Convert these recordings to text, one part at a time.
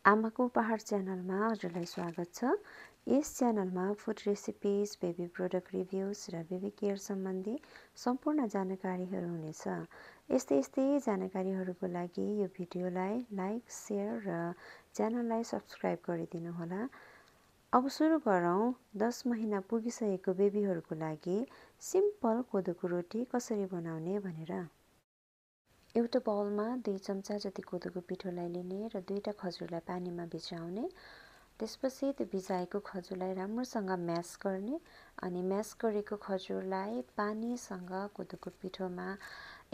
आमाको पहाड च्यानलमा हजुरलाई स्वागत छ। यस च्यानलमा food recipes, baby product reviews र बेबी केयर सम्बन्धी सम्पूर्ण जानकारीहरू हुनेछ। यस्तै जानकारीहरूको लागि यो भिडियोलाई लाइक, सेयर र च्यानललाई सब्स्क्राइब गरिदिनुहोला। अब सुरु गरौँ 10 महिना पुगिसकेको बेबीहरूको लागि सिम्पल कोदोको रोटी कसरी बनाउने भनेर। एउटा बाउलमा 2 चम्चा जति कोदोको पिठोलाई लिने र 2टा खजुरलाई पानीमा भिजाउने। त्यसपछि त्यो भिजाएको खजुरलाई राम्रोसँग म्यास गर्ने अनि म्यास गरेको खजुरलाई पानीसँग कोदोको पिठोमा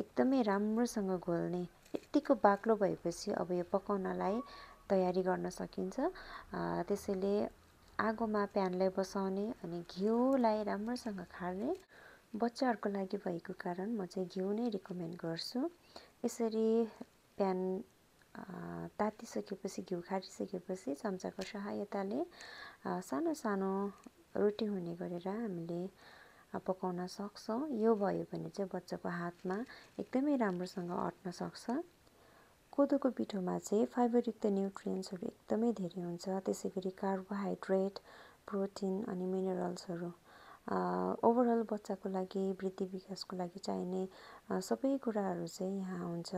एकदमै राम्रोसँग घोल्ने। यत्तिको बाक्लो भएपछि अब यो पकाउनलाई तयारी गर्न सकिन्छ। त्यसैले आगोमा प्यानलाई बसाउने अनि घिउलाई राम्रोसँग खार्ने। बच्चाहरूको लागि भएको कारण म चाहिँ घिउ नै रिकमेन्ड गर्छु। यसरी प्यान तातिसकेपछि घिउ खारिसकेपछि चम्चाको सहायताले सानो सानो रोटी हुने गरेर हामीले पकाउन सक्छौँ। यो भयो भने चाहिँ बच्चाको हातमा एकदमै राम्रोसँग अट्न सक्छ। कोदोको पिठोमा चाहिँ फाइबरयुक्त न्युट्रियन्ट्सहरू एकदमै धेरै हुन्छ। त्यसै गरी कार्बोहाइड्रेट, प्रोटिन अनि मिनरल्सहरू ओभरअल बच्चाको लागि वृद्धि विकासको लागि चाहिने सबै कुराहरू चाहिँ यहाँ हुन्छ।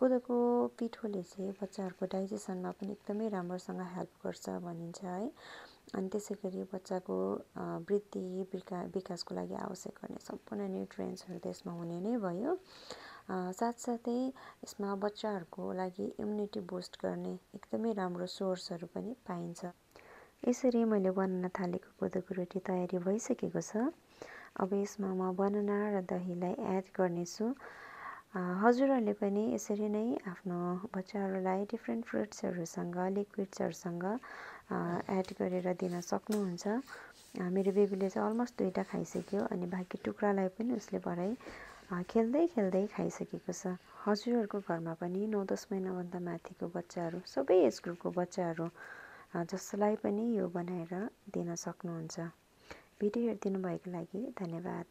कोदोको पिठोले चाहिँ बच्चाहरूको डाइजेसनमा पनि एकदमै राम्रोसँग हेल्प गर्छ भनिन्छ है। अनि त्यसै गरी बच्चाको वृद्धि विकासको लागि आवश्यक गर्ने सम्पूर्ण न्युट्रियन्ट्सहरू त्यसमा हुने नै भयो। साथसाथै यसमा बच्चाहरूको लागि इम्युनिटी बुस्ट गर्ने एकदमै राम्रो सोर्सहरू पनि पाइन्छ। यसरी मैले बनाउन थालेको कोदोको रोटी तयारी भइसकेको छ। अब यसमा म बनाना र दहीलाई एड गर्नेछु। हजुरहरूले पनि यसरी नै आफ्नो बच्चाहरूलाई डिफ्रेन्ट फ्रुट्सहरूसँग, लिक्विड्सहरूसँग एड गरेर दिन सक्नुहुन्छ। मेरो बेबीले चाहिँ अलमोस्ट 2टा खाइसक्यो अनि बाँकी टुक्रालाई पनि उसले भरे खेल्दै खाइसकेको छ। हजुरहरूको घरमा पनि 9-10 महिनाभन्दा माथिको बच्चाहरू, सबै एज ग्रुपको बच्चाहरू जसलाई पनि यो बनाएर दिन सक्नुहुन्छ। भिडियो हेरिदिनु भएको लागि धन्यवाद।